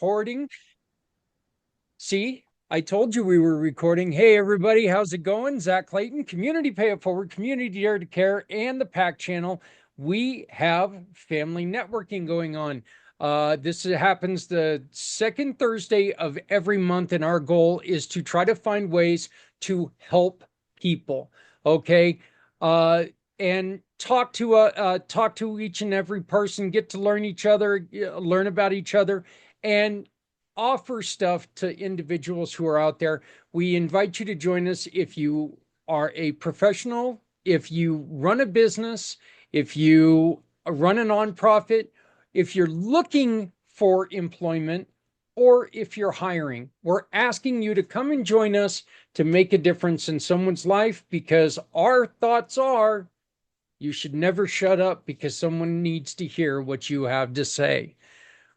recording. See, I told you we were recording. Hey, everybody, how's it going? Zach Clayton, Community Pay It Forward, Community Dare to Care, and the PAC channel. We have family networking going on. This happens the second Thursday of every month, and our goal is to try to find ways to help people. Okay. And talk to each and every person, get to learn each other, learn about each other, and offer stuff to individuals who are out there. We invite you to join us if you are a professional, if you run a business, if you run a nonprofit, if you're looking for employment, or if you're hiring. We're asking you to come and join us to make a difference in someone's life, because our thoughts are you should never shut up because someone needs to hear what you have to say.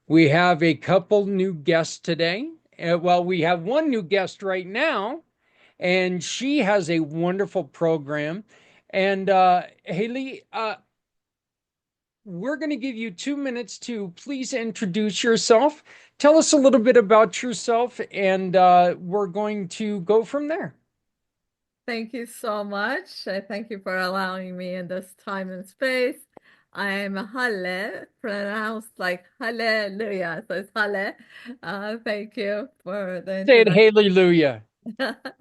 We have a couple new guests today. Well, we have one new guest right now, and she has a wonderful program. And Haley, we're going to give you 2 minutes to please introduce yourself. Tell us a little bit about yourself, and we're going to go from there. Thank you so much. I thank you for allowing me in this time and space. I'm Haleh, pronounced like hallelujah. So it's Haleh. Thank you for the Say it, introduction. hallelujah.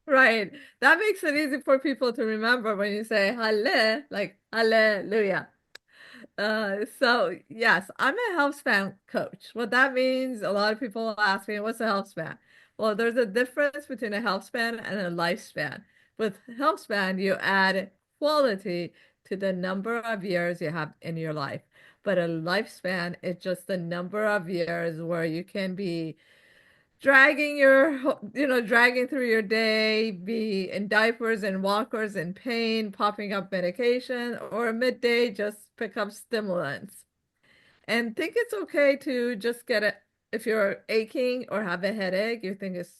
Right. That makes it easy for people to remember when you say Haleh, like hallelujah. So yes, I'm a health span coach. What that means, a lot of people ask me, what's a health span? Well, there's a difference between a health span and a lifespan. With health span, you add quality to the number of years you have in your life. But a lifespan is just the number of years where you can be dragging through your day, be in diapers and walkers in pain, popping up medication, or midday just pick up stimulants. And think it's okay to just get it if you're aching or have a headache, you think it's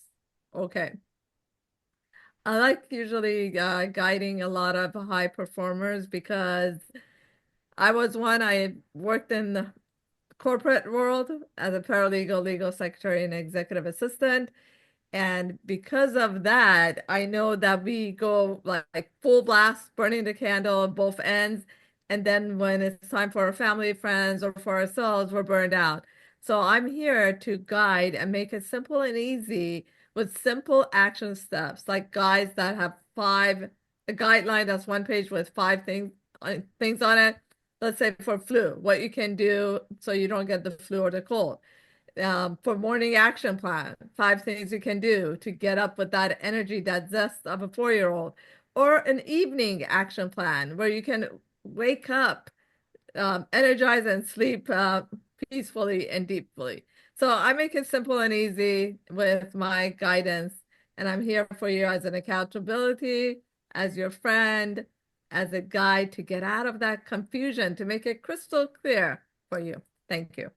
okay. I like usually guiding a lot of high performers because I was one, I worked in the corporate world as a paralegal, legal secretary, and executive assistant. And because of that, I know that we go like full blast, burning the candle at both ends. And then when it's time for our family, friends, or for ourselves, we're burned out. So I'm here to guide and make it simple and easy with simple action steps, like guides that have a guideline that's one page with five things on it. Let's say for flu, what you can do so you don't get the flu or the cold, for morning action plan, 5 things you can do to get up with that energy, that zest of a 4-year-old, or an evening action plan where you can wake up, energize and sleep peacefully and deeply. So I make it simple and easy with my guidance, and I'm here for you as an accountability, as your friend, as a guide to get out of that confusion, to make it crystal clear for you. Thank you.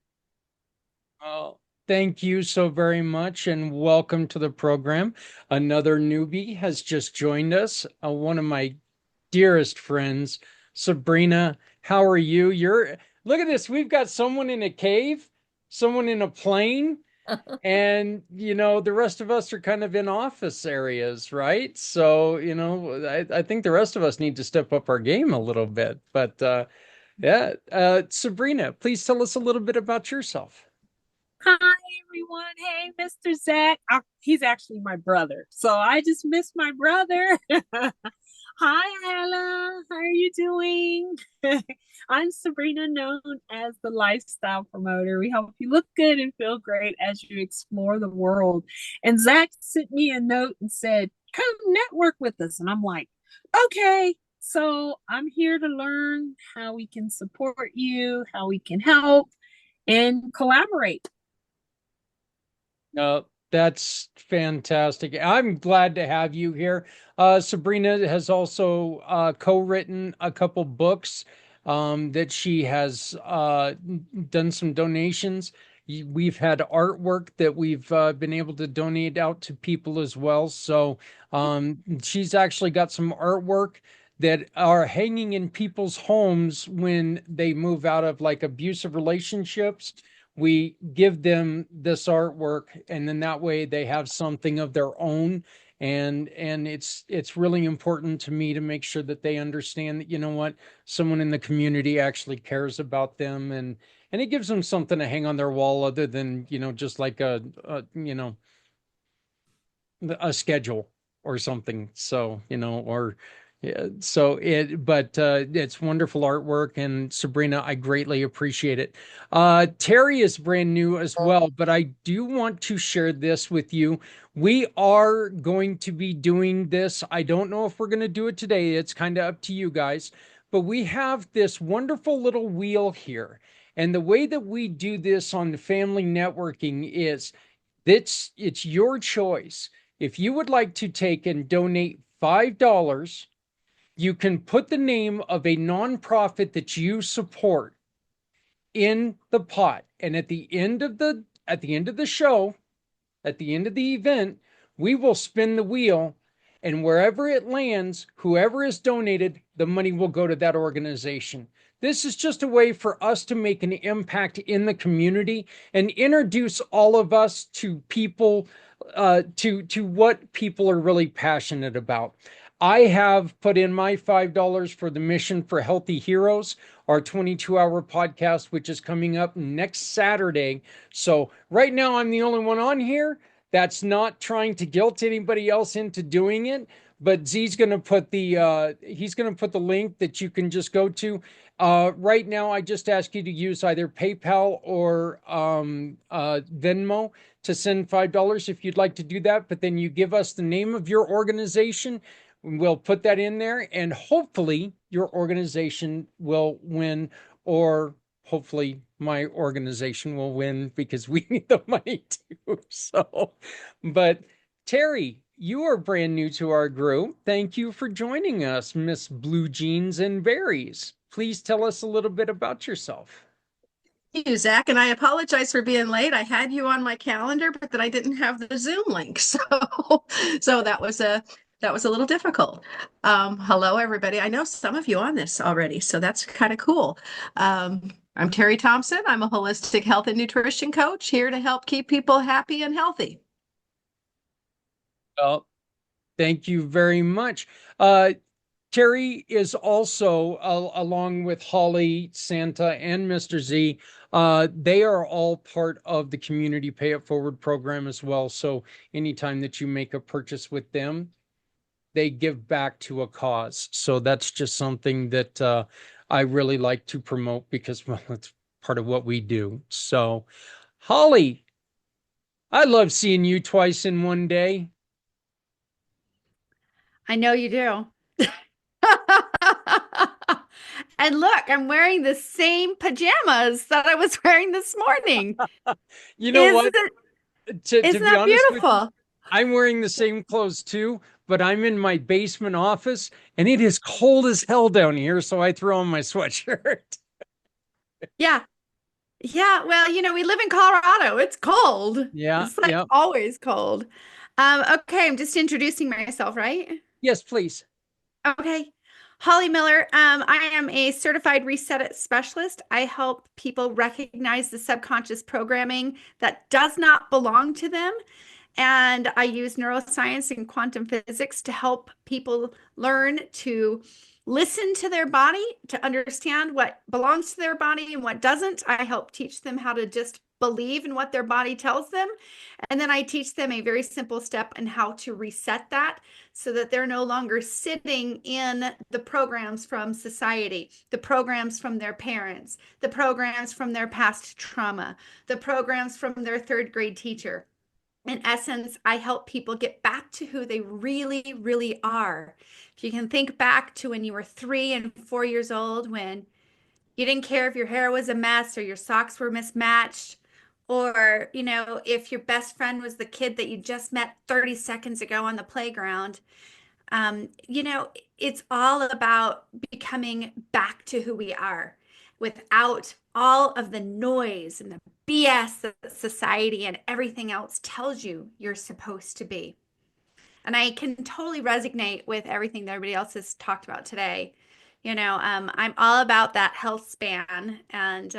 Well, thank you so very much, and welcome to the program. Another newbie has just joined us, one of my dearest friends, Sabrina. How are you? Look at this. We've got someone in a cave, someone in a plane, and the rest of us are kind of in office areas, right? So, I think the rest of us need to step up our game a little bit. But yeah, Sabrina, please tell us a little bit about yourself. Hi, everyone. Hey, Mr. Zach. He's actually my brother. So I just missed my brother. Hi, Ella. How are you doing? I'm Sabrina, known as the lifestyle promoter. We help you look good and feel great as you explore the world. And Zach sent me a note and said, come network with us. And I'm like, okay. So I'm here to learn how we can support you, how we can help and collaborate. Uh, that's fantastic. I'm glad to have you here. Sabrina has also co-written a couple books that she has done some donations. We've had artwork that we've been able to donate out to people as well. So she's actually got some artwork that are hanging in people's homes when they move out of like abusive relationships, we give them this artwork, and then that way they have something of their own. And it's really important to me to make sure that they understand that, you know what, someone in the community actually cares about them, and it gives them something to hang on their wall other than, just like a schedule or something. So, or yeah, so but it's wonderful artwork. And Sabrina, I greatly appreciate it. Terry is brand new as well, but I do want to share this with you. We are going to be doing this. I don't know if we're going to do it today. It's kind of up to you guys, but we have this wonderful little wheel here. And the way that we do this on the family networking is it's your choice. If you would like to take and donate $5, you can put the name of a nonprofit that you support in the pot. And at the end of the show, at the end of the event, we will spin the wheel, and wherever it lands, whoever is donated, the money will go to that organization. This is just a way for us to make an impact in the community and introduce all of us to people, to what people are really passionate about. I have put in my $5 for the Mission for Healthy Heroes, our 22-hour podcast, which is coming up next Saturday. So right now, I'm the only one on here. That's not trying to guilt anybody else into doing it, but Z's going to put he's going to put the link that you can just go to. Right now, I just ask you to use either PayPal or Venmo to send $5 if you'd like to do that. But then you give us the name of your organization. We'll put that in there, and hopefully your organization will win, or hopefully my organization will win, because we need the money too. So, but Terry, you are brand new to our group. Thank you for joining us, Miss Blue Jeans and Berries. Please tell us a little bit about yourself. Thank you, Zach, and I apologize for being late. I had you on my calendar, but then I didn't have the Zoom link, so that was a little difficult. Hello, everybody. I know some of you on this already, so that's kind of cool. I'm Terry Thompson. I'm a holistic health and nutrition coach here to help keep people happy and healthy. Well, thank you very much. Terry is also, along with Holly, Santa, and Mr. Z, they are all part of the Community Pay It Forward program as well. So anytime that you make a purchase with them, they give back to a cause. So that's just something that I really like to promote because, well, it's part of what we do. So, Holly, I love seeing you twice in one day. I know you do. And look, I'm wearing the same pajamas that I was wearing this morning. You know what? To Isn't be that honest with you, beautiful? I'm wearing the same clothes too, but I'm in my basement office and it is cold as hell down here, so I throw on my sweatshirt. Yeah. Yeah. Well, we live in Colorado. It's cold. Yeah, It's like yeah. always cold. Okay, I'm just introducing myself, right? Yes, please. Okay. Holly Miller. I am a certified Reset It specialist. I help people recognize the subconscious programming that does not belong to them. And I use neuroscience and quantum physics to help people learn to listen to their body, to understand what belongs to their body and what doesn't. I help teach them how to just believe in what their body tells them. And then I teach them a very simple step in how to reset that so that they're no longer sitting in the programs from society, the programs from their parents, the programs from their past trauma, the programs from their third grade teacher. In essence, I help people get back to who they really, really are. If you can think back to when you were 3 and 4 years old, when you didn't care if your hair was a mess or your socks were mismatched, or, if your best friend was the kid that you just met 30 seconds ago on the playground. It's all about becoming back to who we are without all of the noise and the BS that society and everything else tells you you're supposed to be. And I can totally resonate with everything that everybody else has talked about today. I'm all about that health span and,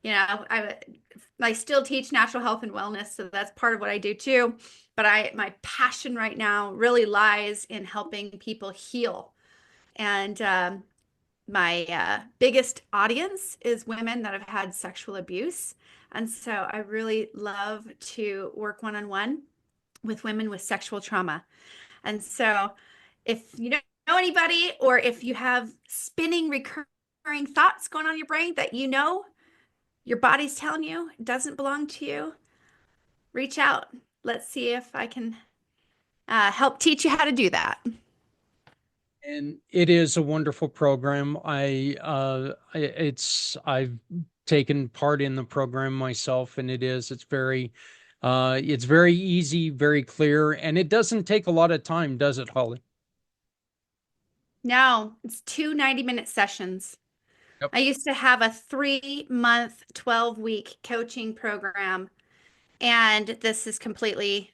I still teach natural health and wellness, so that's part of what I do too. But my passion right now really lies in helping people heal. And my biggest audience is women that have had sexual abuse. And so I really love to work one-on-one with women with sexual trauma. And so if you don't know anybody, or if you have spinning, recurring thoughts going on in your brain that your body's telling you it doesn't belong to you, reach out. Let's see if I can help teach you how to do that. And it is a wonderful program. I've taken part in the program myself, and it's very easy, very clear, and it doesn't take a lot of time, does it, Holly? No, it's 2 90-minute sessions. Yep. I used to have a 3-month, 12-week coaching program, and this has completely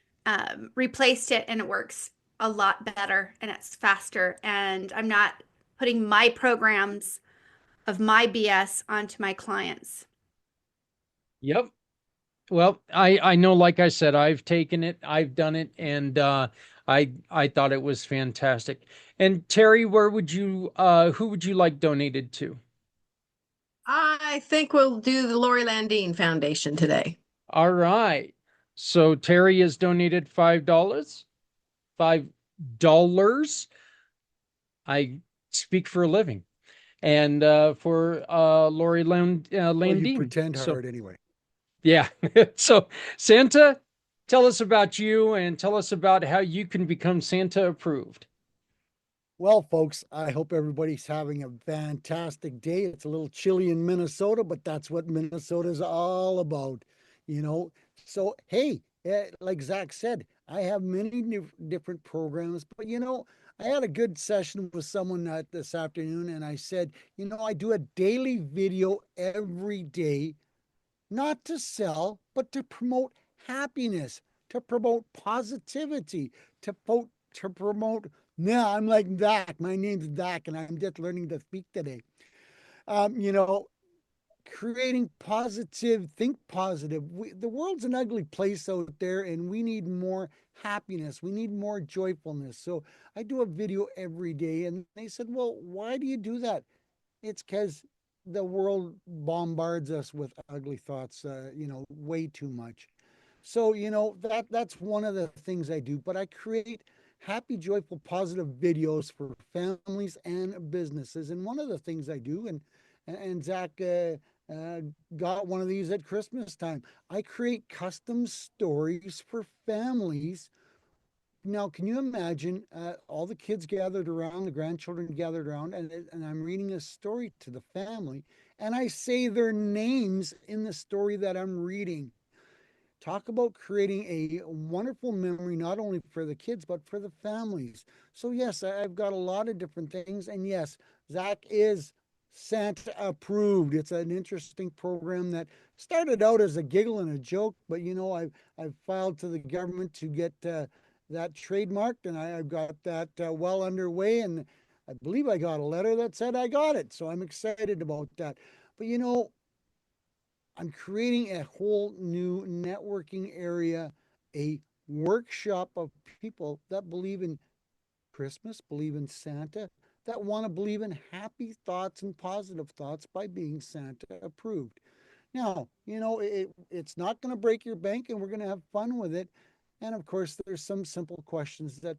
replaced it, and it works a lot better and it's faster. And I'm not putting my programs of my BS onto my clients. Yep. Well, I know, like I said, I've taken it, I've done it, and I thought it was fantastic. And Terry, who would you like donated to? I think we'll do the Lori Landine Foundation today. All right. So Terry has donated $5. $5. I speak for a living. And for Lori Landine. You pretend So, hard anyway. yeah. So Santa, tell us about you and tell us about how you can become Santa approved. Well, folks, I hope everybody's having a fantastic day. It's a little chilly in Minnesota, but that's what Minnesota is all about, you know. So, hey, like Zach said, I have many different programs, but I had a good session with someone this afternoon, and I said, I do a daily video every day, not to sell, but to promote happiness, to promote positivity, to promote. Yeah, I'm like Dak. My name's Dak, and I'm just learning to speak today. Um, you know, Creating positive, think positive. The world's an ugly place out there, and we need more happiness. We need more joyfulness. So I do a video every day, and they said, "Well, why do you do that?" It's because the world bombards us with ugly thoughts, way too much. So, that's one of the things I do, but I create happy, joyful, positive videos for families and businesses. And one of the things I do, and Zach got one of these at Christmas time, I create custom stories for families. Now, can you imagine all the kids gathered around, the grandchildren gathered around, and I'm reading a story to the family, and I say their names in the story that I'm reading. Talk about creating a wonderful memory, not only for the kids, but for the families. So, yes, I've got a lot of different things. And yes, Zach is Santa approved. It's an interesting program that started out as a giggle and a joke, but I've filed to the government to get that trademarked, and I've got that well underway. And I believe I got a letter that said I got it. So I'm excited about that. But I'm creating a whole new networking area, a workshop of people that believe in Christmas, believe in Santa, that want to believe in happy thoughts and positive thoughts by being Santa approved. Now, it's not going to break your bank, and we're going to have fun with it. And of course, there's some simple questions that,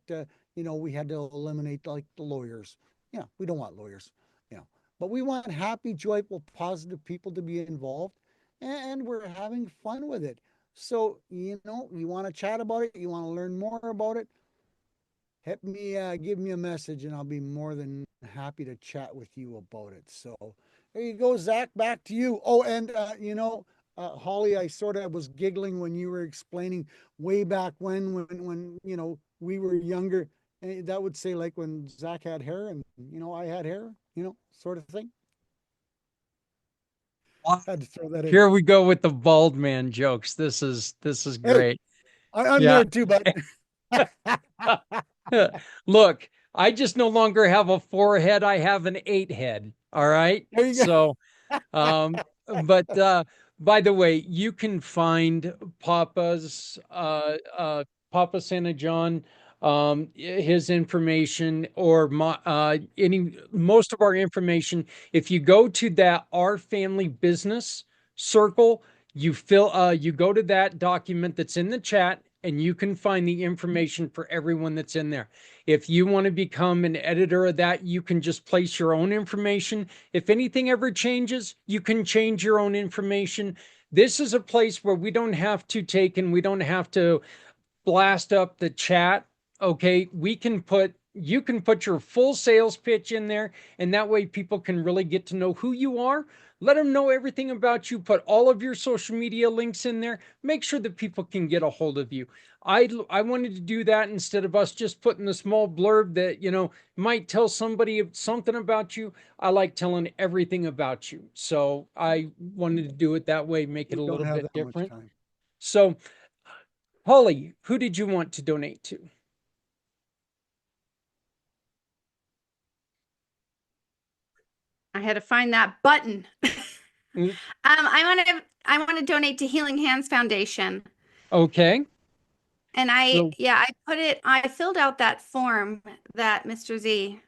we had to eliminate, like the lawyers. Yeah, we don't want lawyers, but we want happy, joyful, positive people to be involved, and we're having fun with it. So, you want to chat about it, you want to learn more about it, hit me, give me a message, and I'll be more than happy to chat with you about it. So there you go, Zach, back to you. Oh, and, Holly, I sort of was giggling when you were explaining way back when we were younger. And that would say like when Zach had hair and, I had hair, sort of thing. Had to throw that in. Here we go with the bald man jokes. This is great. Hey, I'm there too, but look, I just no longer have a 4 head. I have an 8 head. All right. there you go. So, But by the way, you can find Papa's Papa Santa John, his information, or any most of our information. If you go to that Our Family Business circle, you go to that document that's in the chat, and you can find the information for everyone that's in there. If you want to become an editor of that, you can just place your own information. If anything ever changes, you can change your own information. This is a place where we don't have to take and we don't have to blast up the chat. Okay, you can put your full sales pitch in there, and that way people can really get to know who you are. Let them know everything about you. Put all of your social media links in there. Make sure that people can get a hold of you. I wanted to do that instead of us just putting the small blurb that, might tell somebody something about you. I like telling everything about you. So I wanted to do it that way, make it We a don't little have bit that much different. time. So, Holly, who did you want to donate to? I had to find that button. Mm, I want to donate to Healing Hands Foundation. Okay. And So, I filled out that form that Mr. Z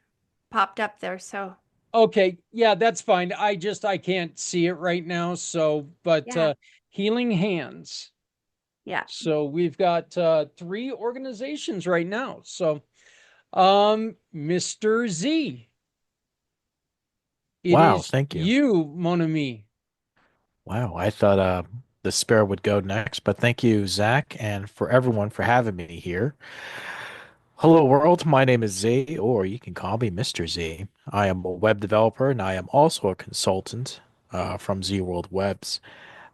popped up there. So okay. Yeah, that's fine. I can't see it right now. So, but yeah, Healing Hands. yeah. So we've got three organizations right now. So, Mr. Z, it Wow, is thank you. you, mon ami. Wow, I thought the spare would go next, but thank you, Zach, and for everyone for having me here. Hello, world. My name is Z, or you can call me Mr. Z. I am a web developer, and I am also a consultant from Z World Webs.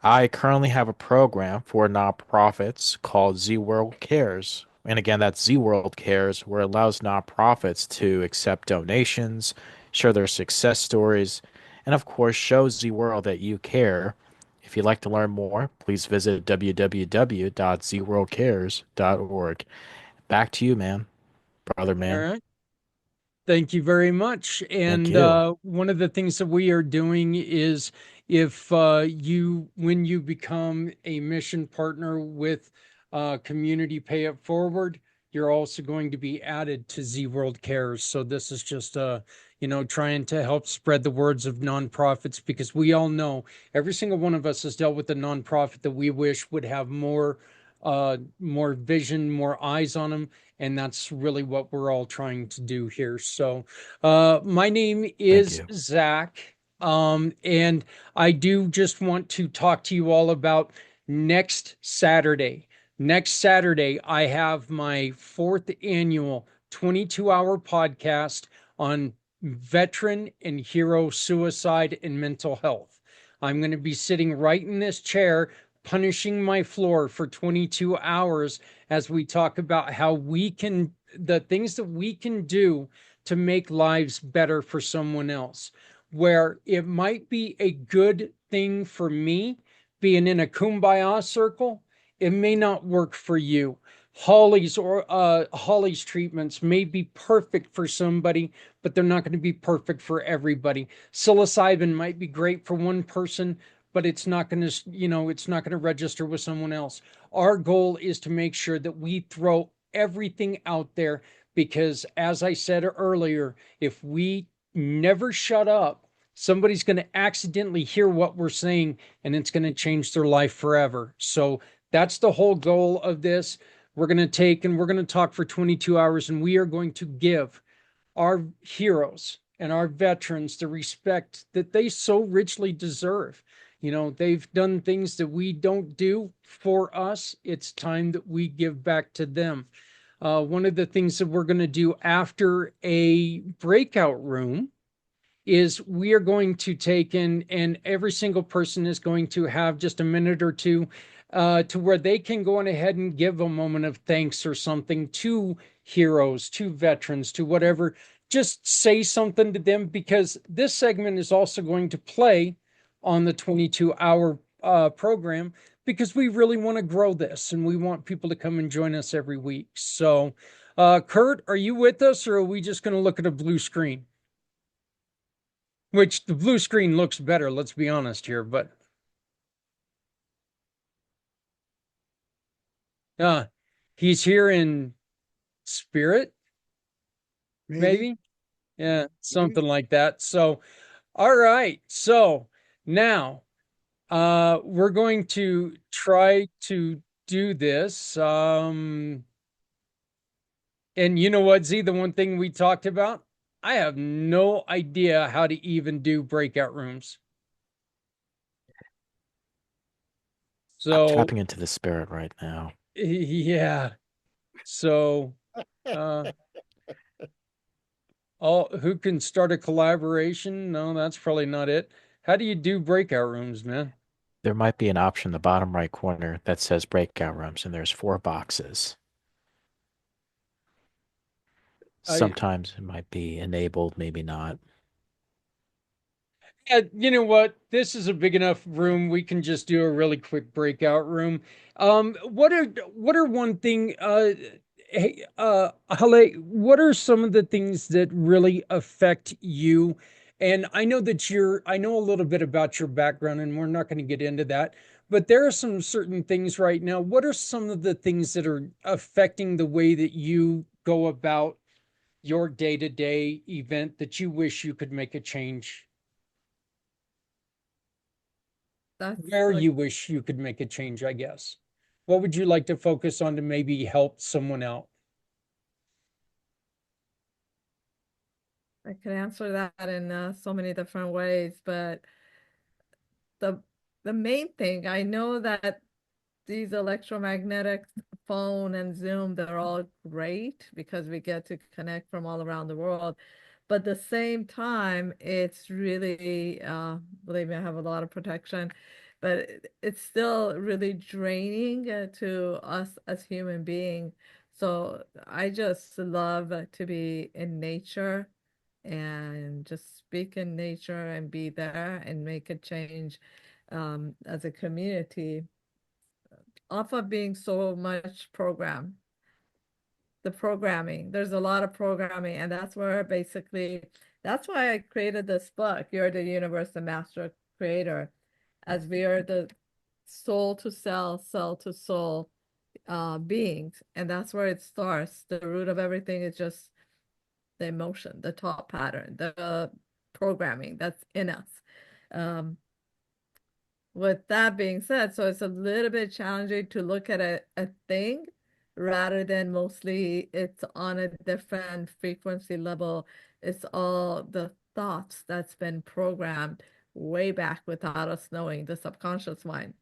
I currently have a program for nonprofits called Z World Cares. And again, that's Z World Cares, where it allows nonprofits to accept donations, share their success stories, and of course, show Z World that you care. If you'd like to learn more, please visit www.zworldcares.org. Back to you, man, brother, All man. right. Thank you very much. Thank And you. one of the things that we are doing is if when you become a mission partner with Community Pay It Forward, you're also going to be added to Z World Cares. So this is just, trying to help spread the words of nonprofits, because we all know every single one of us has dealt with a nonprofit that we wish would have more vision, more eyes on them, and that's really what we're all trying to do here. So, my name Thank is you. Zach, and I do just want to talk to you all about next Saturday. Next Saturday, I have my fourth annual 22-hour podcast on veteran and hero suicide and mental health. I'm going to be sitting right in this chair, punishing my floor for 22 hours as we talk about the things that we can do to make lives better for someone else. Where it might be a good thing for me being in a kumbaya circle, it may not work for you. Holly's treatments may be perfect for somebody, but they're not going to be perfect for everybody. Psilocybin might be great for one person, but it's not going to, it's not going to register with someone else. Our goal is to make sure that we throw everything out there, because as I said earlier, if we never shut up, somebody's going to accidentally hear what we're saying, and it's going to change their life forever. So that's the whole goal of this. We're going to take and we're going to talk for 22 hours, and we are going to give our heroes and our veterans the respect that they so richly deserve. They've done things that we don't do for us. It's time that we give back to them. One of the things that we're going to do after a breakout room is we are going to take in, and every single person is going to have just a minute or two to where they can go on ahead and give a moment of thanks or something to heroes, to veterans, to whatever. Just say something to them, because this segment is also going to play on the 22-hour program, because we really want to grow this and we want people to come and join us every week. So, Kurt, are you with us, or are we just going to look at a blue screen? Which the blue screen looks better, let's be honest here, but Uh, he's here in spirit, Maybe, maybe. Yeah, maybe. something like that. So, all right. So now, we're going to try to do this. And you know what, Z, the one thing we talked about, I have no idea how to even do breakout rooms. I'm So, tapping into the spirit right now. yeah. So, uh, all who can start a collaboration? No, that's probably not it. How do you do breakout rooms, man? There might be an option in the bottom right corner that says breakout rooms, and there's 4 boxes. I Sometimes it might be enabled, maybe not. You know what? This is a big enough room. We can just do a really quick breakout room. What are one thing hey Haleh, what are some of the things that really affect you? And I know a little bit about your background and we're not going to get into that, but there are some certain things right now. What are some of the things that are affecting the way that you go about your day-to-day event that you wish you could make a change? That's Where like you wish you could make a change, I guess. What would you like to focus on to maybe help someone out? I can answer that in so many different ways, but the the main thing I know that these electromagnetic phone and Zoom, they're all great because we get to connect from all around the world. But at the same time, it's really, believe me, I have a lot of protection, but it's still really draining to us as human beings. So I just love to be in nature and just speak in nature and be there and make a change as a community off of being so much the programming. There's a lot of programming, and that's where basically that's why I created this book. You're the universe, the master creator, as we are the soul to cell, cell to soul beings. And that's where it starts. The root of everything is just the emotion, the thought pattern, the programming that's in us. Um, with that being said, so it's a little bit challenging to look at a thing rather than mostly it's on a different frequency level. It's all the thoughts that's been programmed way back without us knowing, the subconscious mind.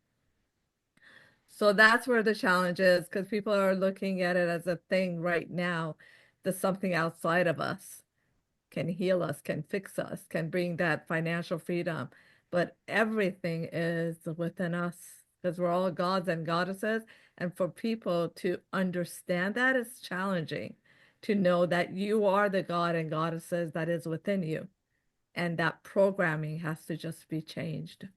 So that's where the challenge is because people are looking at it as a thing right now, there's something outside of us can heal us, can fix us, can bring that financial freedom. But everything is within us because we're all gods and goddesses. And for people to understand that is challenging to know that you are the god and goddesses that is within you. And that programming has to just be changed.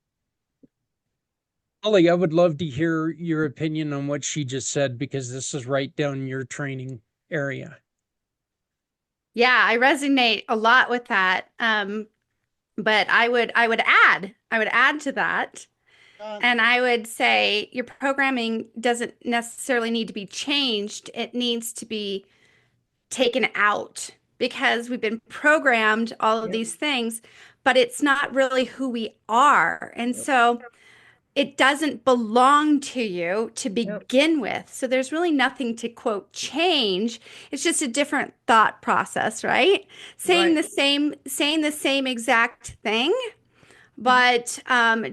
Ollie, I would love to hear your opinion on what she just said because this is right down your training area. Yeah, I resonate a lot with that. But I would add to that. Uh, And I would say your programming doesn't necessarily need to be changed. It needs to be taken out because we've been programmed all of Yep. these things, but it's not really who we are. And Yep. so it doesn't belong to you to Yep. begin with. So there's really nothing to quote change. It's just a different thought process, right? Right. Saying the same exact thing, but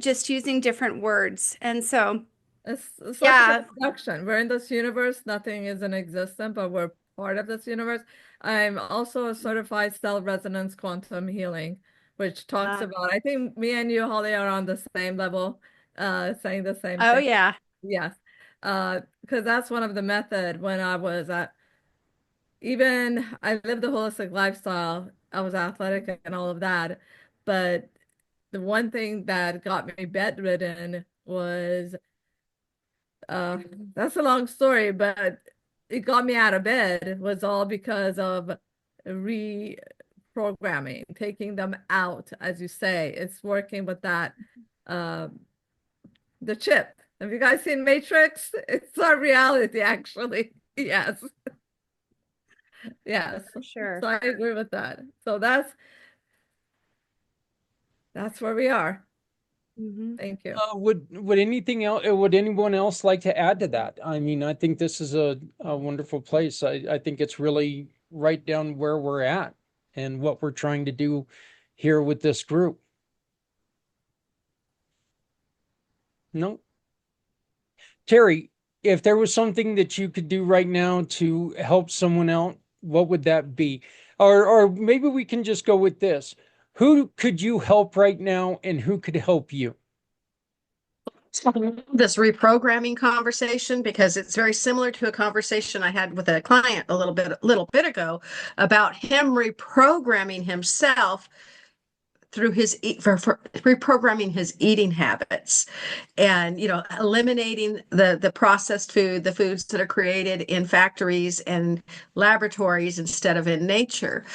just using different words. And so, It's like a yeah. reflection. We're in this universe, nothing is in existence, but we're part of this universe. I'm also a certified cell resonance quantum healing, which talks Uh, about, I think me and you, Holly, are on the same level, saying the same oh, thing. yeah. Yes. Because that's one of the method when I was at even I lived a holistic lifestyle. I was athletic and all of that. But the one thing that got me bedridden was uh, that's a long story, but it got me out of bed. It was all because of reprogramming, taking them out, as you say. It's working with that, uh, the chip. Have you guys seen Matrix? It's our reality, actually. Yes. Yes. Sure. So I agree with that. So that's where we are. Thank you. Would anything else? Would anyone else like to add to that? I mean, I think this is a wonderful place. I think it's really right down where we're at and what we're trying to do here with this group. No, Terry, if there was something that you could do right now to help someone out, what would that be? Or maybe we can just go with this. Who could you help right now and who could help you? This reprogramming conversation, because it's very similar to a conversation I had with a client a little bit ago about him reprogramming himself through his for reprogramming his eating habits, and eliminating the processed food, the foods that are created in factories and laboratories instead of in nature.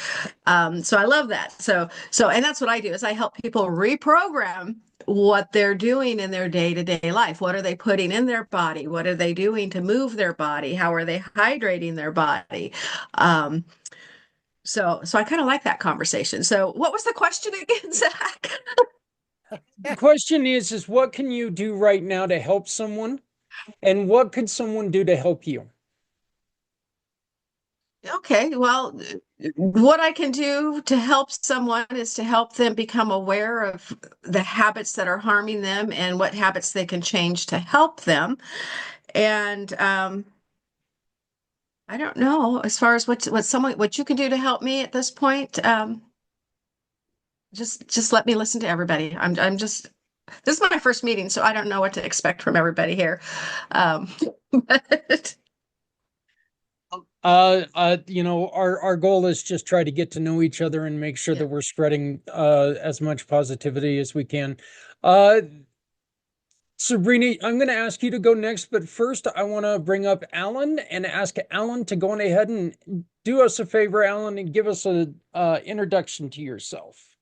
So I love that. So and that's what I do, is I help people reprogram what they're doing in their day-to-day life. What are they putting in their body? What are they doing to move their body? How are they hydrating their body? So I kind of like that conversation. So what was the question again, Zach? The question is what can you do right now to help someone? And what could someone do to help you? Okay, well, what I can do to help someone is to help them become aware of the habits that are harming them and what habits they can change to help them. And I don't know, as far as what you can do to help me at this point. Just let me listen to everybody. This is my first meeting, so I don't know what to expect from everybody here. But our goal is just try to get to know each other and make sure that we're spreading as much positivity as we can. Sabrina, I'm going to ask you to go next, but first I want to bring up Alan and ask Alan to go on ahead and do us a favor, Alan, and give us a introduction to yourself.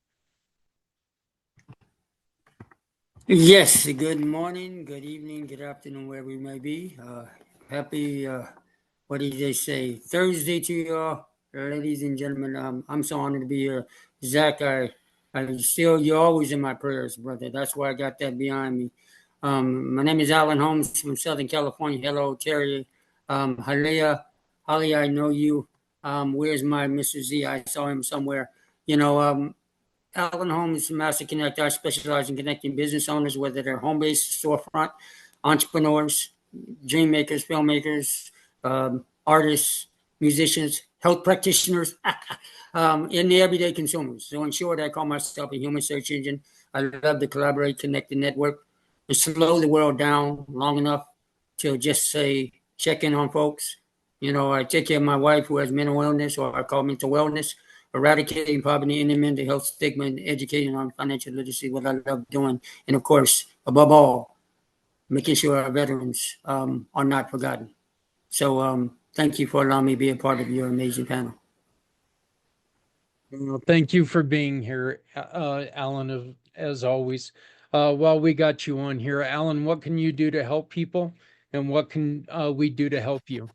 Yes, good morning, good evening, good afternoon, wherever we may be. Happy, what did they say, Thursday to you all, ladies and gentlemen. I'm so honored to be here. Zach, you're always in my prayers, brother. That's why I got that behind me. My name is Alan Holmes from Southern California. Hello, Terry. Haleh, I know you. Where's my Mr. Z? I saw him somewhere. Alan Holmes, Master Connector. I specialize in connecting business owners, whether they're home-based, storefront, entrepreneurs, dream makers, filmmakers, artists, musicians, health practitioners, and the everyday consumers. So in short, I call myself a human search engine. I love to collaborate, connect, and network, and slow the world down long enough to just say, check in on folks. I take care of my wife who has mental illness, or I call mental wellness, eradicating poverty, ending mental health stigma, and educating on financial literacy, what I love doing. And of course, above all, making sure our veterans are not forgotten. So thank you for allowing me to be a part of your amazing panel. Well, thank you for being here, Alan, as always. While we got you on here, Alan, what can you do to help people? And what can we do to help you?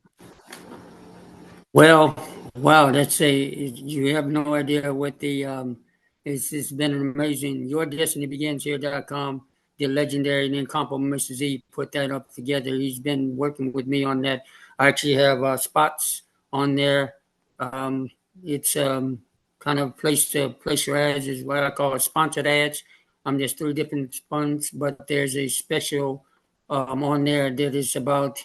Well, wow, you have no idea what it's been an amazing, yourdestinybegins.com, the legendary and incomparable Mr. Z put that up together. He's been working with me on that. I actually have spots on there. It's kind of place your ads, is what I call it, sponsored ads. There's 3 different funds, but there's a special on there that is about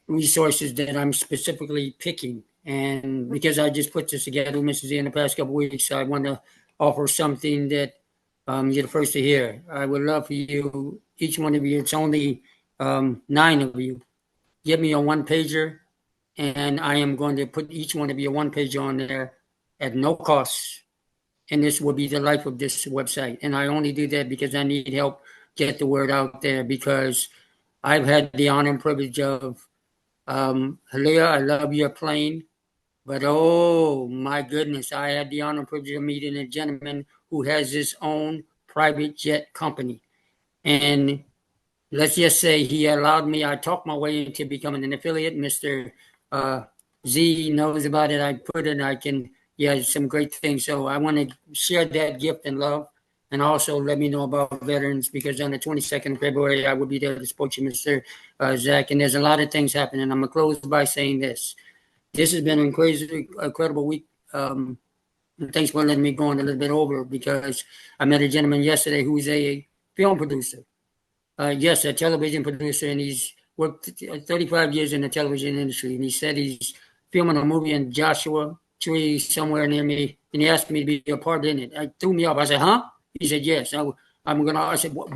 resources that I'm specifically picking. And because I just put this together, Mrs. Z, in the past couple of weeks, I want to offer something that you're the first to hear. I would love for you, each one of you, it's only 9 of you, give me a one-pager, and I am going to put each one of you a one-pager on there at no cost. And this will be the life of this website. And I only do that because I need help get the word out there, because I've had the honor and privilege of Haleh, I love your plane, but oh my goodness, I had the honor and privilege of meeting a gentleman who has his own private jet company. And let's just say he allowed me, I talked my way into becoming an affiliate. Mr. Z knows about it. I put it, I can, yeah, some great things. So I want to share that gift and love. And also let me know about veterans, because on the 22nd of February, I will be there to support you, Mr. Zach. And there's a lot of things happening. I'm going to close by saying this. This has been an incredible week. Thanks for letting me go on a little bit over, because I met a gentleman yesterday who's a film producer. Yes, a television producer, and he's worked 35 years in the television industry. And he said he's filming a movie in Joshua Tree somewhere near me, and he asked me to be a part in it. I threw me off. I said, "Huh?" He said, "Yes." I'm gonna. I said, "What?"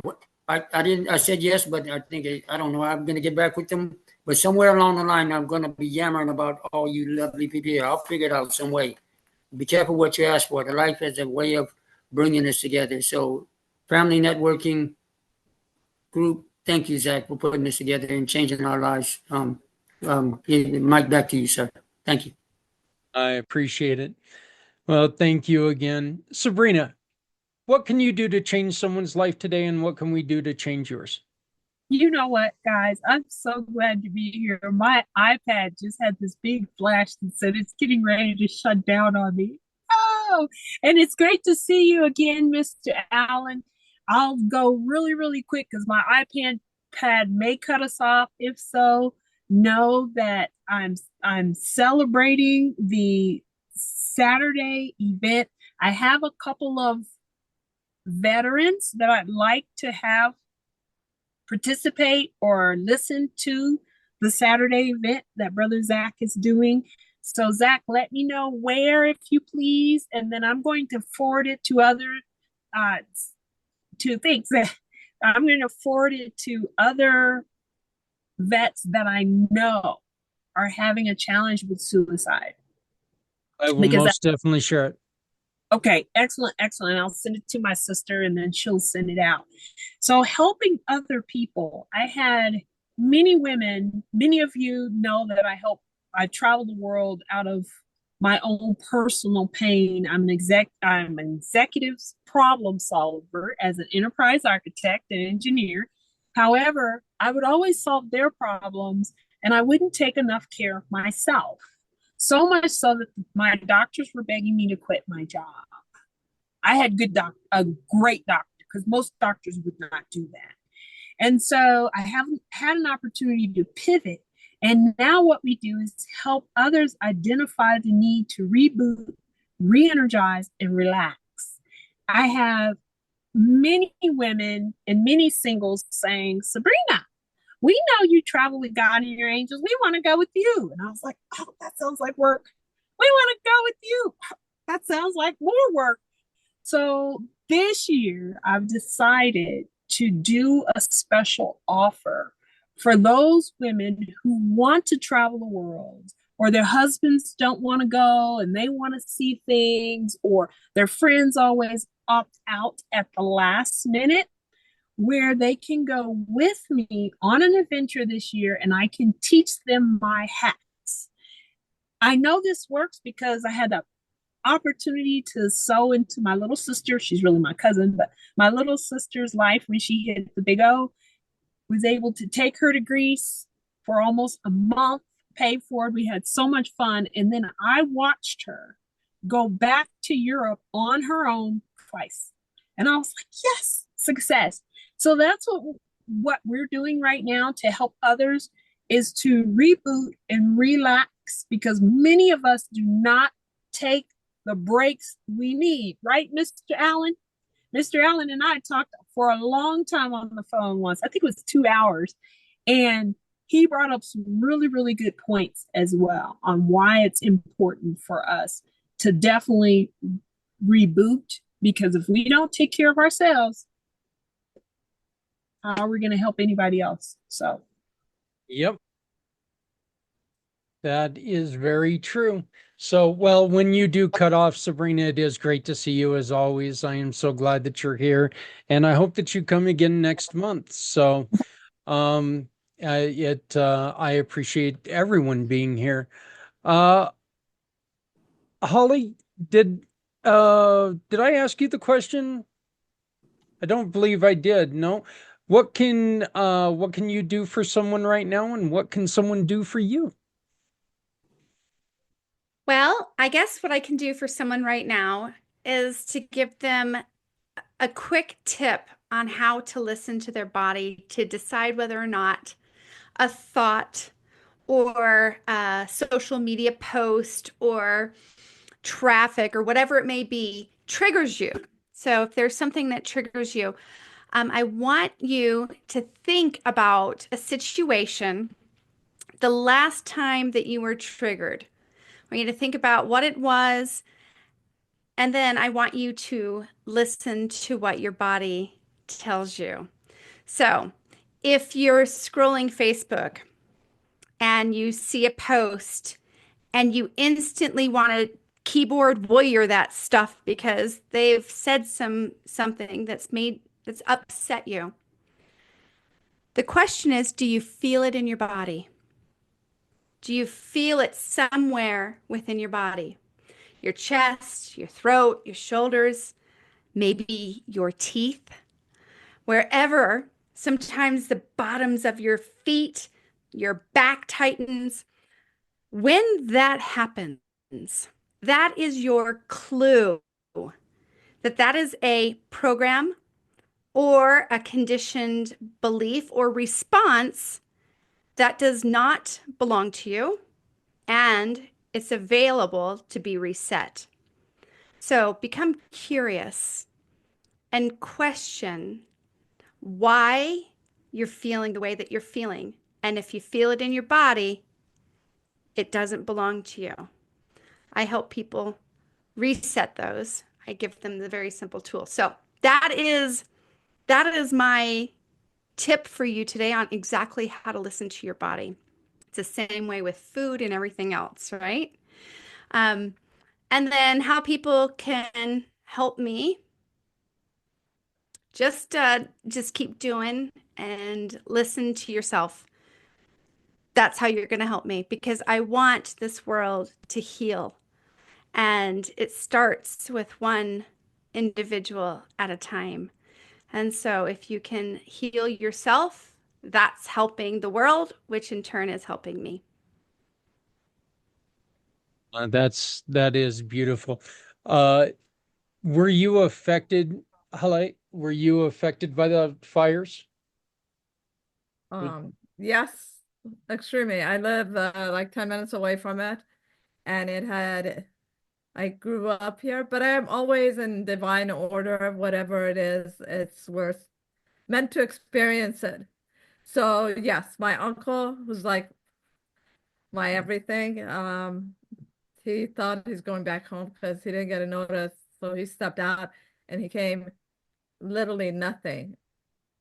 I didn't. I said yes, but I think I don't know. I'm gonna get back with them. But somewhere along the line, I'm gonna be yammering about all you lovely people here. I'll figure it out some way. Be careful what you ask for. The life has a way of bringing us together. So, family networking group. Thank you, Zach, for putting this together and changing our lives. Mike, back to you, sir. Thank you. I appreciate it. Well, thank you again. Sabrina, what can you do to change someone's life today, and what can we do to change yours? You know what, guys? I'm so glad to be here. My iPad just had this big flash that said it's getting ready to shut down on me. Oh, and it's great to see you again, Mr. Allen. I'll go really, really quick because my iPad may cut us off. If so, know that I'm celebrating the Saturday event. I have a couple of veterans that I'd like to have participate or listen to the Saturday event that Brother Zach is doing. So, Zach, let me know where, if you please, and then I'm going to forward it to other to things that I'm going to forward it to other vets that I know are having a challenge with suicide. I will most definitely share it. Okay, excellent, excellent. I'll send it to my sister and then she'll send it out. So, helping other people. I had many women, many of you know that I travel the world out of my own personal pain. I'm an executive problem solver as an enterprise architect and engineer. However, I would always solve their problems and I wouldn't take enough care of myself. So much so that my doctors were begging me to quit my job. I had a great doctor, because most doctors would not do that. And so I haven't had an opportunity to pivot. And now what we do is help others identify the need to reboot, re-energize, and relax. I have many women and many singles saying, Sabrina, we know you travel with God and your angels. We want to go with you. And I was like, oh, that sounds like work. We want to go with you. That sounds like more work. So this year, I've decided to do a special offer for those women who want to travel the world, or their husbands don't want to go and they want to see things, or their friends always opt out at the last minute, where they can go with me on an adventure this year and I can teach them my hacks. I know this works because I had the opportunity to sow into my little sister. She's really my cousin, but my little sister's life when she hit the big O. Was able to take her to Greece for almost a month, pay for it. We had so much fun. And then I watched her go back to Europe on her own twice. And I was like, yes, success. So that's what we're doing right now to help others, is to reboot and relax, because many of us do not take the breaks we need. Right, Mr. Allen? Mr. Allen and I talked for a long time on the phone once. I think it was 2 hours. And he brought up some really, really good points as well on why it's important for us to definitely reboot. Because if we don't take care of ourselves, how are we going to help anybody else? So, yep. That is very true. So, well, when you do cut off, Sabrina, it is great to see you as always. I am so glad that you're here, and I hope that you come again next month. So, I appreciate everyone being here. Holly, did I ask you the question? I don't believe I did. No. what can you do for someone right now, and what can someone do for you? Well, I guess what I can do for someone right now is to give them a quick tip on how to listen to their body to decide whether or not a thought or a social media post or traffic or whatever it may be triggers you. So if there's something that triggers you, I want you to think about a situation the last time that you were triggered. I want you to think about what it was, and then I want you to listen to what your body tells you. So if you're scrolling Facebook and you see a post and you instantly want to keyboard warrior that stuff because they've said something that's upset you. The question is, do you feel it in your body? Do you feel it somewhere within your body? Your chest, your throat, your shoulders, maybe your teeth, wherever. Sometimes the bottoms of your feet, your back tightens. When that happens, that is your clue that that is a program or a conditioned belief or response that does not belong to you, and it's available to be reset. So become curious and question why you're feeling the way that you're feeling. And if you feel it in your body, it doesn't belong to you. I help people reset those. I give them the very simple tool. So that is my tip for you today on exactly how to listen to your body. It's the same way with food and everything else, right? Um, and then how people can help me. Just keep doing and listen to yourself. That's how you're going to help me because I want this world to heal. And it starts with one individual at a time. And so if you can heal yourself, that's helping the world, which in turn is helping me. That is beautiful. Uh, were you affected, Haleh? Were you affected by the fires? Yes, extremely. I live like 10 minutes away from it, and I grew up here, but I'm always in divine order, whatever it is, it's worth meant to experience it. So yes, my uncle was like my everything. He thought he's going back home because he didn't get a notice. So he stepped out and he came literally nothing,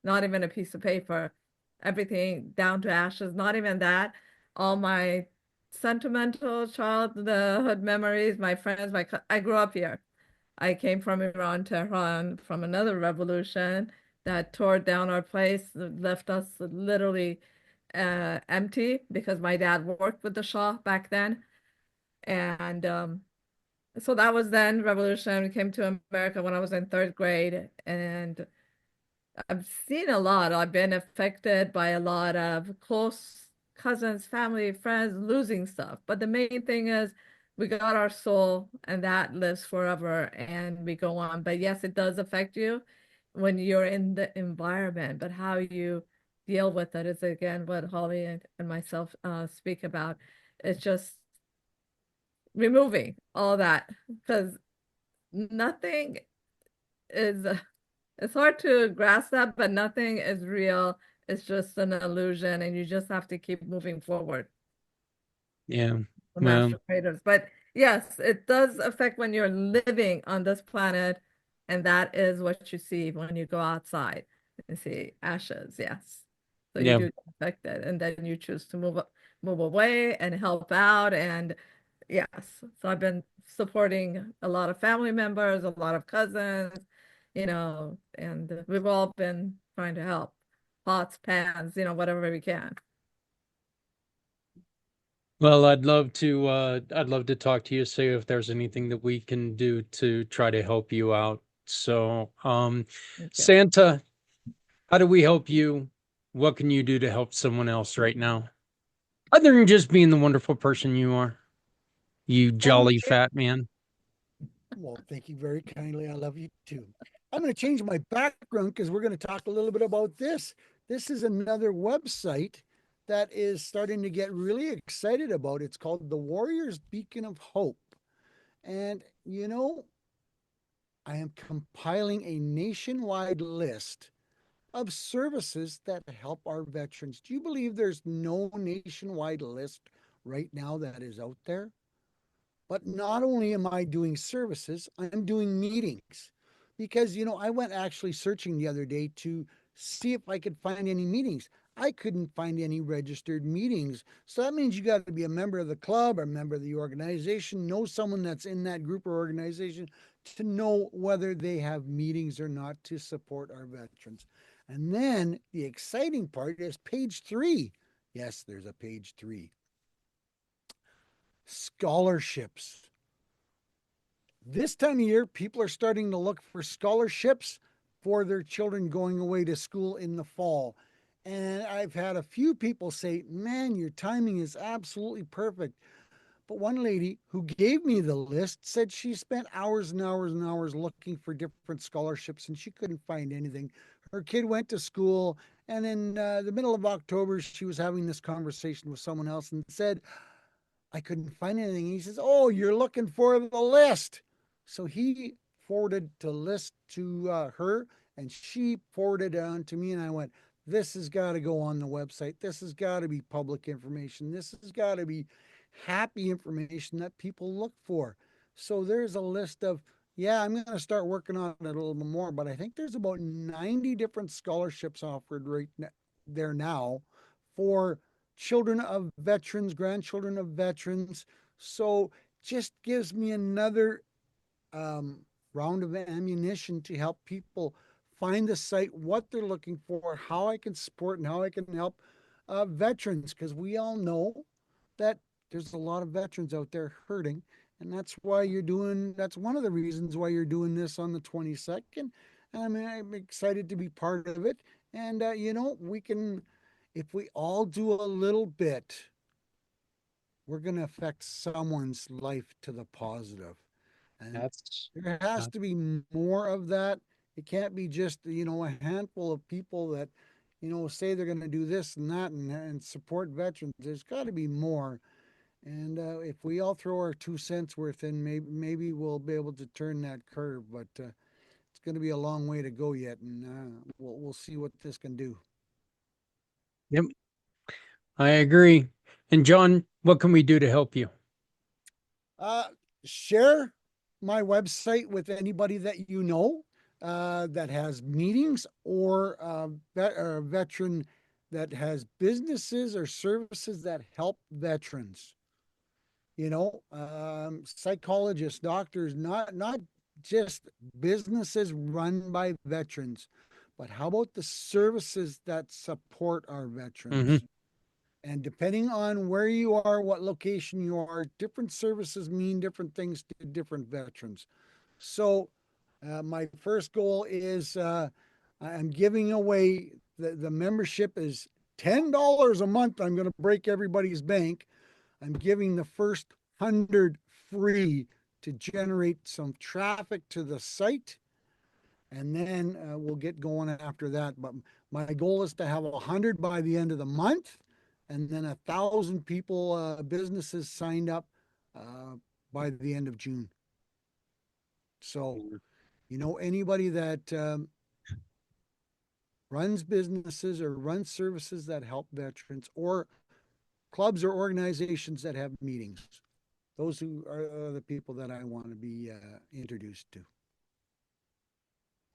not even a piece of paper, everything down to ashes, not even that. All my sentimental childhood memories, my friends, I grew up here. I came from Iran, Tehran, from another revolution that tore down our place, left us literally empty because my dad worked with the Shah back then. And so that was then revolution. We came to America when I was in third grade, and I've seen a lot. I've been affected by a lot of close cousins, family, friends losing stuff. But the main thing is we got our soul and that lives forever and we go on. But yes, it does affect you when you're in the environment, but how you deal with it is again what Holly and myself speak about. It's just removing all that because nothing is it's hard to grasp that, but nothing is real. It's just an illusion, and you just have to keep moving forward. Yeah. The Well, master creators. But yes, it does affect when you're living on this planet, and that is what you see when you go outside and see ashes. Yes. So you yeah. do get affected, and then you choose to move away and help out. And yes, so I've been supporting a lot of family members, a lot of cousins, and we've all been trying to help. Pots, pans, whatever we can. Well, I'd love to talk to you, see if there's anything that we can do to try to help you out. So, Thank you. Santa, How do we help you? What can you do to help someone else right now? Other than just being the wonderful person you are, you jolly fat man. Well, thank you very kindly. I love you too. I'm going to change my background because we're going to talk a little bit about this. This is another website that is starting to get really excited about. It's called the Warriors Beacon of Hope. And, you know, I am compiling a nationwide list of services that help our veterans. Do you believe there's no nationwide list right now that is out there? But not only am I doing services, I'm doing meetings. Because, you know, I went actually searching the other day to see if I could find any meetings. I couldn't find any registered meetings. So that means you got to be a member of the club or a member of the organization, know someone that's in that group or organization to know whether they have meetings or not to support our veterans. And then the exciting part is page 3. Yes, there's a page 3. Scholarships. This time of year, people are starting to look for scholarships for their children going away to school in the fall. And I've had a few people say, man, your timing is absolutely perfect. But one lady who gave me the list said she spent hours and hours and hours looking for different scholarships and she couldn't find anything. Her kid went to school, and in the middle of October, she was having this conversation with someone else and said, I couldn't find anything. He says, oh, you're looking for the list. So he forwarded the list to her, and she forwarded it on to me. And I went, this has got to go on the website. This has got to be public information. This has got to be happy information that people look for. So there's a list of, yeah, I'm going to start working on it a little bit more, but I think there's about 90 different scholarships offered right there now for children of veterans, grandchildren of veterans. So just gives me another round of ammunition to help people find the site, what they're looking for, how I can support and how I can help veterans, because we all know that there's a lot of veterans out there hurting. And that's why that's one of the reasons why you're doing this on the 22nd. And I mean, I'm excited to be part of it. And, you know, if we all do a little bit, we're going to affect someone's life to the positive. And there has to be more of that. It can't be just, you know, a handful of people that, you know, say they're going to do this and that and support veterans. There's got to be more. And if we all throw our 2 cents worth in, maybe we'll be able to turn that curve. But it's going to be a long way to go yet. And we'll see what this can do. Yep, I agree. And John, what can we do to help you? Share my website with anybody that you know that has meetings or a veteran that has businesses or services that help veterans. You know, psychologists, doctors, not just businesses run by veterans, but how about the services that support our veterans? Mm-hmm. And depending on where you are, what location you are, different services mean different things to different veterans. So my first goal is I'm giving away, the membership is $10 a month. I'm going to break everybody's bank. I'm giving the first 100 free to generate some traffic to the site. And then we'll get going after that. But my goal is to have 100 by the end of the month, and then 1,000 people, businesses signed up by the end of June. So, you know, anybody that runs businesses or runs services that help veterans, or clubs or organizations that have meetings, those who are the people that I want to be introduced to.